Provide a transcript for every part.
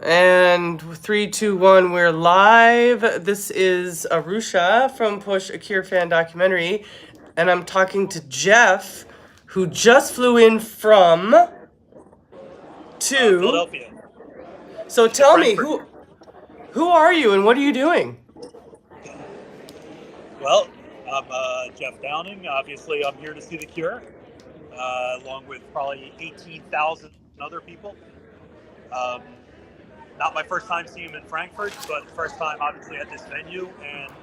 And 3, 2, 1, we're live. This is Arusha from Push a Cure Fan Documentary, and I'm talking to Jeff, who just flew in from to. Philadelphia So to tell me, Frankfurt. who are you and what are you doing? Well, I'm Jeff Downing. Obviously, I'm here to see The Cure, along with probably 18,000 other people. Um, Not my first time seeing him in Frankfurt, but first time obviously at this venue, and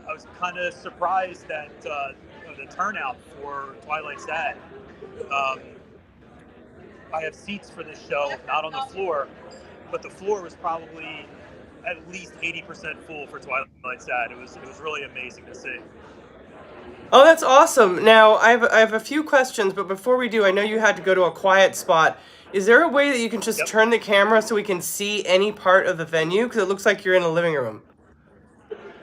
I was kind of surprised at the turnout for Twilight Sad. Um, I have seats for this show, not on the floor, but the floor was probably at least 80% full for Twilight Sad. It was really amazing to see. Oh, that's awesome. Now, I have a few questions, but before we do, I know you had to go to a quiet spot. Is there a way that you can just Yep. turn the camera so we can see any part of the venue? Because it looks like you're in a living room.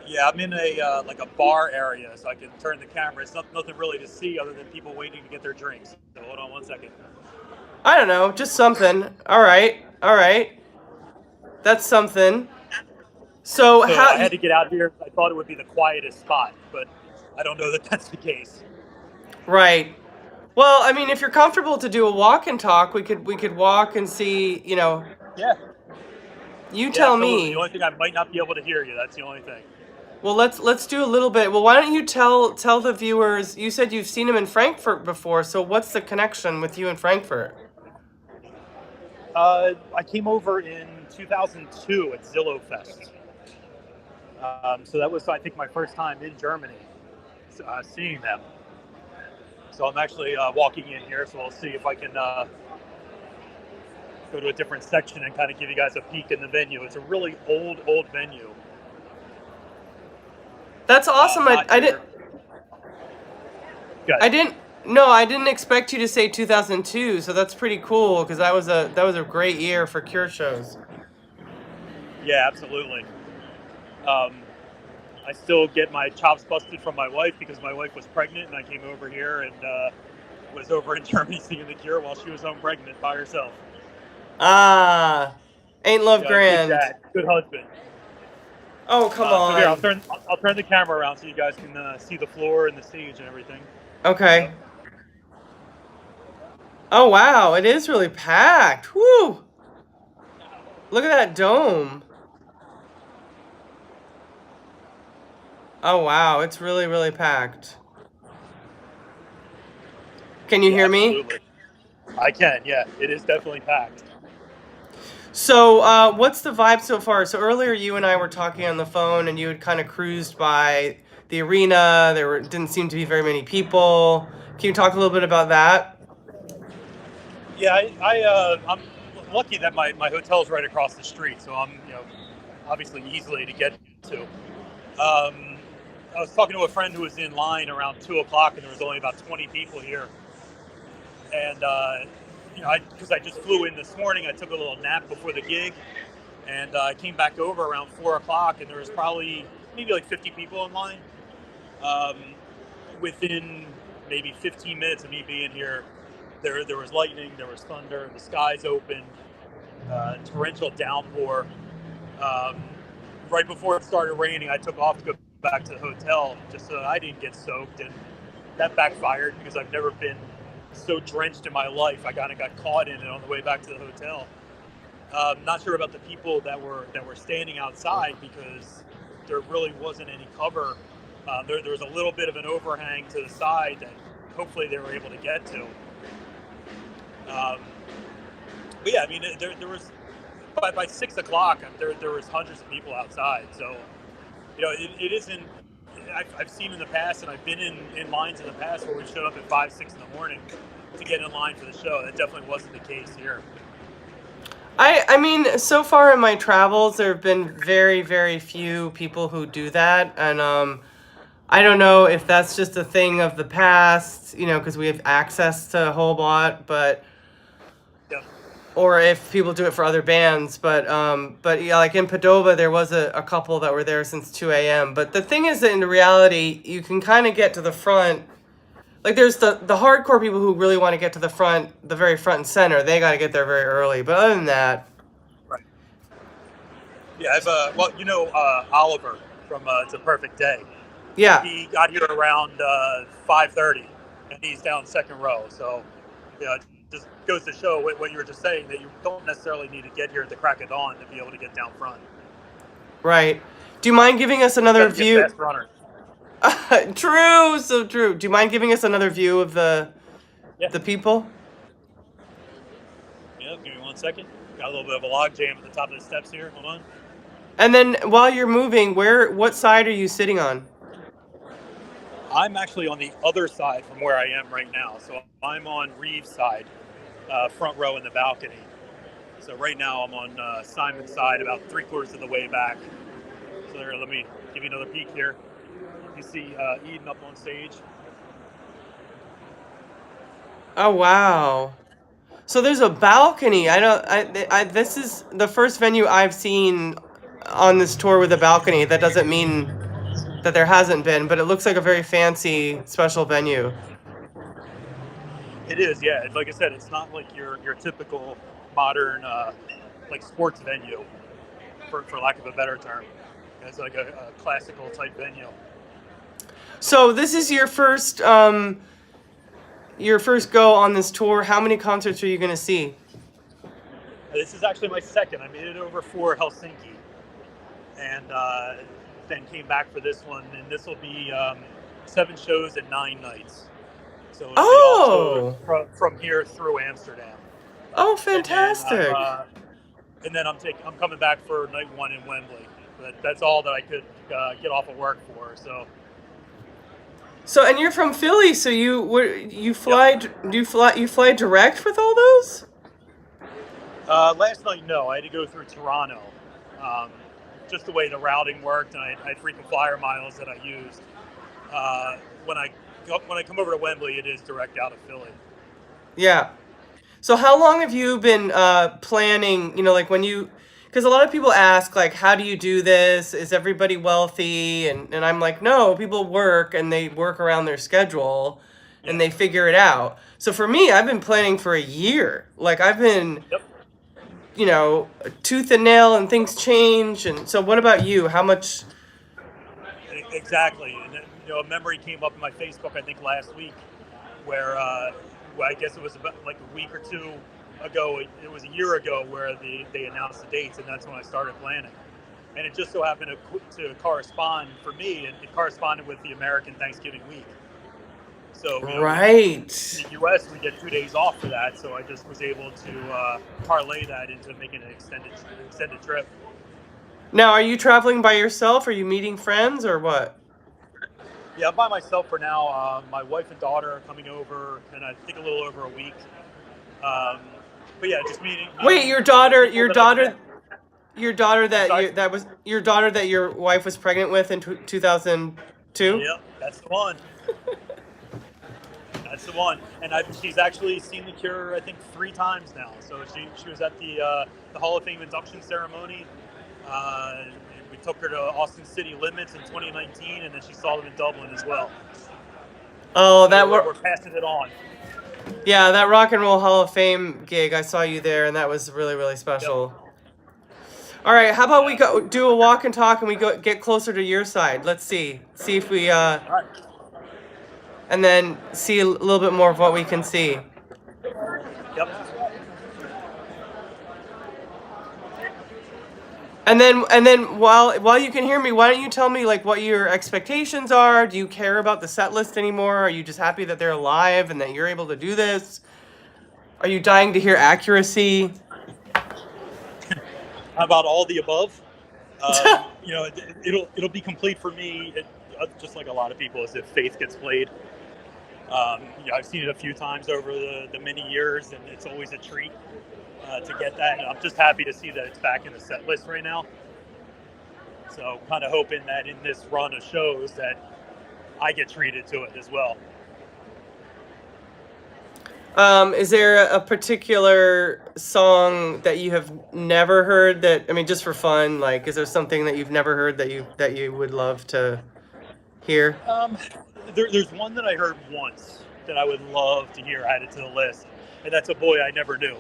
Yeah, I'm in a like a bar area, so I can turn the camera. It's nothing really to see other than people waiting to get their drinks. So hold on one second. I don't know, just something. All right, all right. That's something. So So how? I had to get out here. I thought it would be the quietest spot, but I don't know that that's the case. Right. Well, I mean, if you're comfortable to do a walk and talk, we could walk and see. Yeah, You yeah, tell absolutely. The me. only thing I might not be able to hear you. That's the only thing. Well, let's do a little bit. Well, why don't you tell the viewers? You said you've seen him in Frankfurt before, so what's the connection with you in Frankfurt? I came over in 2002 at Zillow Fest. So that was, I think, my first time in Germany seeing them. So I'm actually walking in here, so we'll see if I can go to a different section and kind of give you guys a peek in the venue. It's a really old venue. That's awesome. I didn't. Good. I didn't. No, I didn't expect you to say 2002. So that's pretty cool because that was a great year for Cure shows. Yeah, absolutely. Um, I still get my chops busted from my wife because my wife was pregnant, and I came over here and was over in Germany seeing The Cure while she was home pregnant by herself. Ah, ain't love Good grand. dad, good husband. Oh, come So here, on. I'll turn the camera around so you guys can see the floor and the stage and everything. Okay. Yep. Oh, wow, it is really packed. Woo! Look at that dome. Oh, wow, it's really, really packed. Can you Yeah, hear me? absolutely. I can. Yeah, it is definitely packed. So, what's the vibe so far? So earlier, you and I were talking on the phone, and you had kind of cruised by the arena. Didn't seem to be very many people. Can you talk a little bit about that? Yeah, I'm lucky that my hotel's right across the street, so I'm obviously easily to get to. I was talking to a friend who was in line around 2 o'clock, and there was only about 20 people here. And because I just flew in this morning, I took a little nap before the gig, and I came back over around 4 o'clock, and there was probably maybe like 50 people in line. Um, Within maybe 15 minutes of me being here, there was lightning, there was thunder, the skies opened, torrential downpour. Um, right before it started raining, I took off to go back to the hotel just so that I didn't get soaked, and that backfired because I've never been so drenched in my life. I kind of got caught in it on the way back to the hotel. Not sure about the people that were standing outside because there really wasn't any cover. There was a little bit of an overhang to the side that hopefully they were able to get to. But yeah, I mean, there was by 6 o'clock, there was hundreds of people outside. So it isn't. I've seen in the past, and I've been in lines in the past where we showed up at 5, 6 in the morning to get in line for the show. That definitely wasn't the case here. I mean, so far in my travels, there have been very, very few people who do that, and I don't know if that's just a thing of the past, because we have access to a whole lot, but Yep. or if people do it for other bands, but yeah, like in Padova, there was a couple that were there since 2 a.m. But the thing is that in reality, you can kind of get to the front. Like there's the hardcore people who really want to get to the front, the very front and center. They got to get there very early. But other than that, Yeah, I've well, Oliver from It's a Perfect Day. Yeah, He got here around 5:30, and he's down second row. So, it just goes to show what you were just saying, that you don't necessarily need to get here at the crack of dawn to be able to get down front. right. Do you mind giving us You just got another to get view? fast runners. True, so true. Do you mind giving us another view of Yeah, the people? yeah. Give me 1 second. Got a little bit of a log jam at the top of the steps here. Hold on. And then while you're moving, what side are you sitting on? I'm actually on the other side from where I am right now. So I'm on Reeves' side, front row in the balcony. So right now I'm on Simon's side, about 3/4 of the way back. So there, let me give you another peek here. You see Eden up on stage. Oh wow. So there's a balcony. I don't. This is the first venue I've seen on this tour with a balcony. That doesn't mean that there hasn't been, but it looks like a very fancy, special venue. It is, yeah. Like I said, it's not like your typical modern like sports venue, for lack of a better term. It's like a classical type venue. So this is your first go on this tour. How many concerts are you gonna see? This is actually my second. I made it over for Helsinki, and then came back for this one. And this will be 7 shows and 9 nights. So it'll be all told Oh, from here through Amsterdam, oh, and then fantastic. I'm coming back for night one in Wembley. That's all that I could get off of work for. So So, and you're from Philly, so you yep. fly? You fly direct with all those? Last night, no, I had to go through Toronto. Um, just the way the routing worked, and I had frequent flyer miles that I used. Uh, when I when I come over to Wembley, it is direct out of Philly. Yeah. So how long have you been planning, like when because a lot of people ask, like, how do you do this? Is everybody wealthy? And I'm like, no, people work and they work around their schedule and Yeah. they figure it out. So for me, I've been planning for a year. Like I've been, Yep. tooth and nail and things change. And so what about you? How much? Exactly. And a memory came up in my Facebook, I think last week, where well, I guess it was about like a week or two ago. It was a year ago where they announced the dates, and that's when I started planning. And it just so happened to correspond for me, and it corresponded with the American Thanksgiving week. So Right. in the U.S. we get 2 days off for that. So I just was able to parlay that into making an extended trip. Now, are you traveling by yourself? Are you meeting friends or what? Yeah, I'm by myself for now. My wife and daughter are coming over, and I think a little over a week. Um, but yeah, just Wait, meeting people that I've met. I'm sorry. that was your daughter that your wife was pregnant with in 2002? Yep, that's the one. That's the one. And she's actually seen The Cure, I think, 3 times now. So she was at the Hall of Fame induction ceremony. We took her to Austin City Limits in 2019, and then she saw them in Dublin as well. Oh, So we're passing it on. yeah, that Rock and Roll Hall of Fame gig. I saw you there and that was really, really Yep. special. All right, how about we Yeah. go do a walk and talk and we go get closer to your side. Let's see. See if we All right. and then see a little bit more of what we can see. Yep. And then while you can hear me, why don't you tell me like what your expectations are? Do you care about the set list anymore? Are you just happy that they're alive and that you're able to do this? Are you dying to hear accuracy? How about all the above? It'll be complete for me. Just like a lot of people, as if Faith gets played. I've seen it a few times over the many years, and it's always a treat to get that. And I'm just happy to see that it's back in the set list right now. So kind of hoping that in this run of shows that I get treated to it as well. Is there a particular song that you have never heard that, I mean, just for fun, like, is there something that you've never heard that you would love to hear? There's one that I heard once that I would love to hear added to the list, and that's A Boy I Never Knew.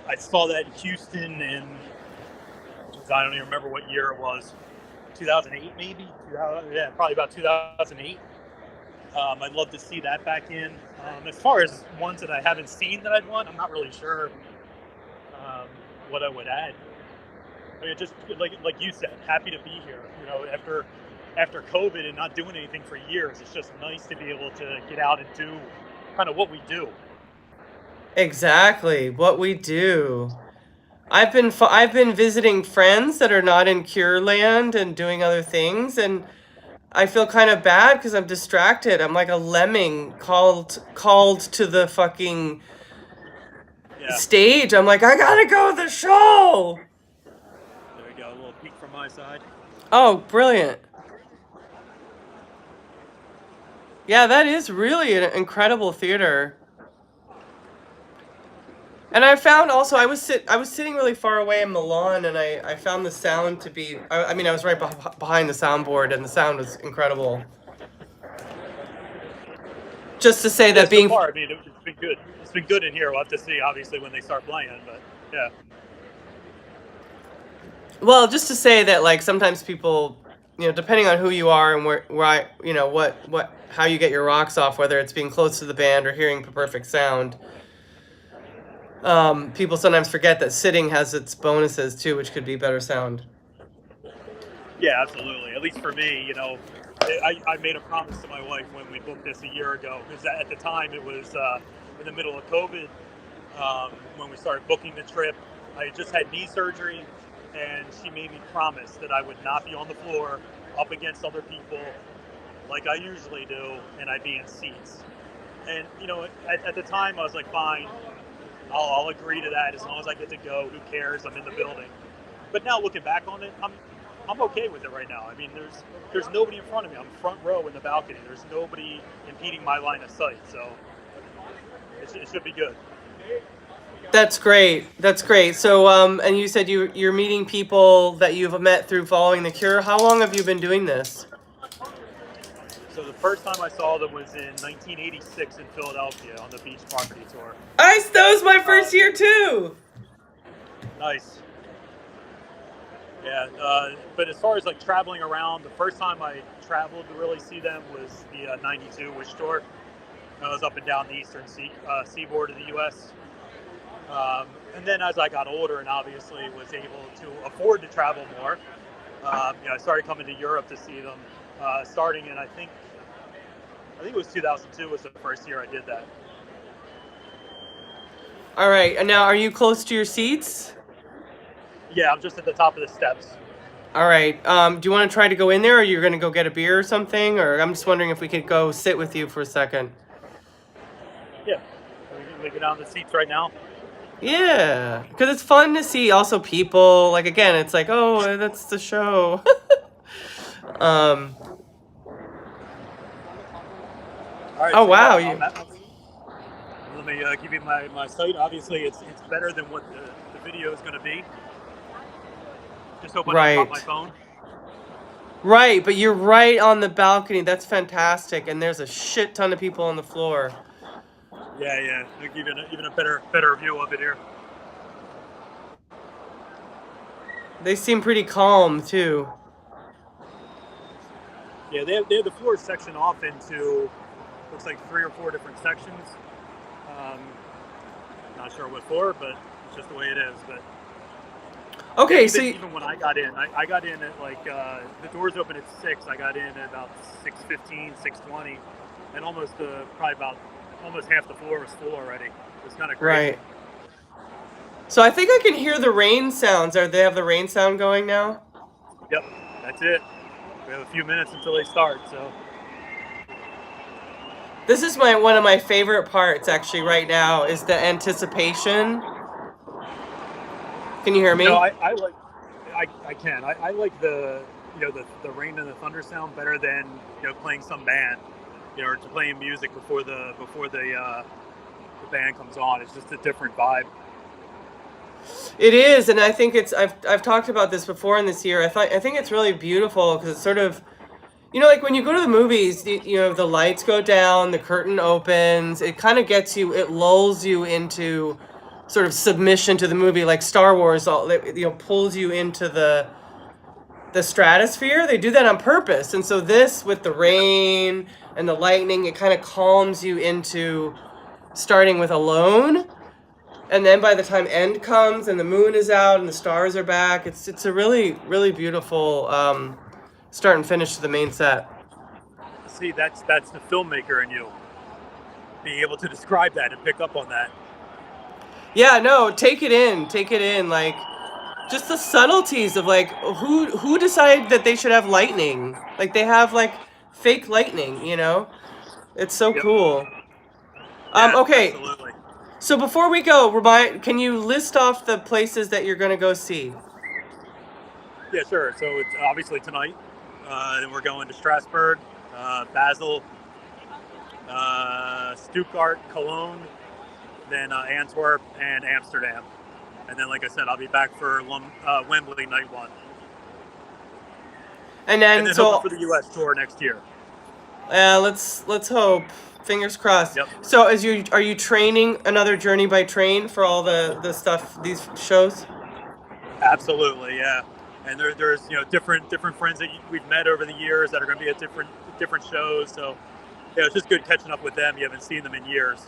I saw that in Houston in I don't even remember what year it was. 2008 maybe. 2000, yeah, probably about 2008. I'd love to see that back in. As far as ones that I haven't seen that I'd want, I'm not really sure um, what I would add. I mean, just like you said, happy to be here. You know, after COVID and not doing anything for years, it's just nice to be able to get out and do kind of what we do. Exactly what we do. I've been visiting friends that are not in Cure Land and doing other things, and I feel kind of bad because I'm distracted. I'm like a lemming called to the fucking Yeah, stage. I'm like, I gotta go to the show. there we go. A little peek from my side. Oh, brilliant. Yeah, that is really an incredible theater. And I found also I was sitting really far away in Milan, and I found the sound to be I mean I was right behind the soundboard, and the sound was incredible. Just to say Yeah, that so being far, I mean, it's been good. It's been good in here. We'll have to see, obviously, when they start playing. But yeah, well, just to say that like sometimes people, you know, depending on who you are and you know what how you get your rocks off, whether it's being close to the band or hearing the perfect sound. People sometimes forget that sitting has its bonuses too, which could be better sound. yeah, absolutely. At least for me, you know, I made a promise to my wife when we booked this a year ago, because at the time it was in the middle of COVID when we started booking the trip. I just had knee surgery, and she made me promise that I would not be on the floor up against other people like I usually do, and I'd be in seats. And you know, at the time, I was like, fine, I'll agree to that as long as I get to go. Who cares? I'm in the building. But now looking back on it, I'm okay with it right now. I mean, there's nobody in front of me. I'm front row in the balcony. There's nobody impeding my line of sight, so it should be good. That's great. That's great. So, and you said you're meeting people that you've met through following the Cure. How long have you been doing this? So the first time I saw them was in 1986 in Philadelphia on the Beach Property Tour. That was my Uh, first year too. nice. Yeah, but as far as like traveling around, the first time I traveled to really see them was the '92 Wish Tour. I was up and down the eastern seaboard of the U.S. And then as I got older and obviously was able to afford to travel more, you know, I started coming to Europe to see them. Starting in I think it was 2002 was the first year I did that. All right. And now, are you close to your seats? Yeah, I'm just at the top of the steps. All right. Do you want to try to go in there, or you're gonna go get a beer or something? Or I'm just wondering if we could go sit with you for a second. Yeah, we get on the seats right now. Yeah, because it's fun to see also people. Like again, it's like, oh, that's the show. um. All right, Oh so yeah, wow, you. let me give you my site. Obviously, it's better than what the video is going to be. Just hope I don't drop my Right. phone. Right, but you're right on the balcony. That's fantastic, and there's a shit ton of people on the floor. Yeah, yeah. I'll give you even a better view of it here. They seem pretty calm too. Yeah, they have the floor section off into looks like 3 or 4 different sections. Um, not sure what for, but it's just the way it is. But yeah, Okay, even when I got in, I got in at like the doors open at 6. I got in at about 6:15, 6:20, and probably about almost half the floor was full already. It was kind of crazy. right. So I think I can hear the rain sounds. Are they have the rain sound going now? Yep, that's it. We have a few minutes until they start, so This is my one of my favorite parts actually right now is the anticipation. Can you hear you know, me? I like I can I like the rain and the thunder sound better than playing some band, or to playing music before the band comes on. It's just a different vibe. It is, and I think it's I've talked about this before in this year. I think it's really beautiful because it's sort of, you know, like when you go to the movies, you know, the lights go down, the curtain opens, it kind of gets you, it lulls you into sort of submission to the movie, like Star Wars, pulls you into the stratosphere. They do that on purpose, and so this with the Yeah, rain and the lightning, it kind of calms you into starting with alone, and then by the time end comes and the moon is out and the stars are back, it's a really beautiful start and finish to the main set. see, that's the filmmaker in you being able to describe that and pick up on that. Yeah, no, take it in, like just the subtleties of like who decided that they should have lightning? Like they have like fake lightning, you know? It's so Yep. cool. Yeah, Okay, absolutely. so before we go, can you list off the places that you're gonna go see? Yeah, sure. So it's obviously tonight. Then we're going to Strasbourg, Basel, Stuttgart, Cologne, then Antwerp and Amsterdam. And then, like I said, I'll be back for Wembley night one, And and then then hoping so for the U.S. tour next year. let's hope. Fingers crossed. Yep, So are you training another journey by train for all the stuff these shows? absolutely, yeah. And there's different friends that we've met over the years that are going to be at different shows. So yeah, it's just good catching up with them. You haven't seen them in years.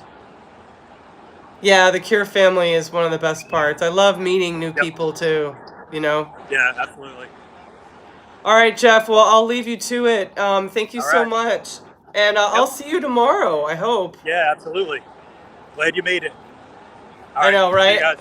Yeah, the Cure family is one of the best parts. I love meeting new Yep. people too, you know. Yeah, absolutely. All right, Jeff. Well, I'll leave you to it. Thank you All so right. much. And I'll Yep. see you tomorrow, I hope. Yeah, absolutely. Glad you made it. All I right. know, See you right? guys.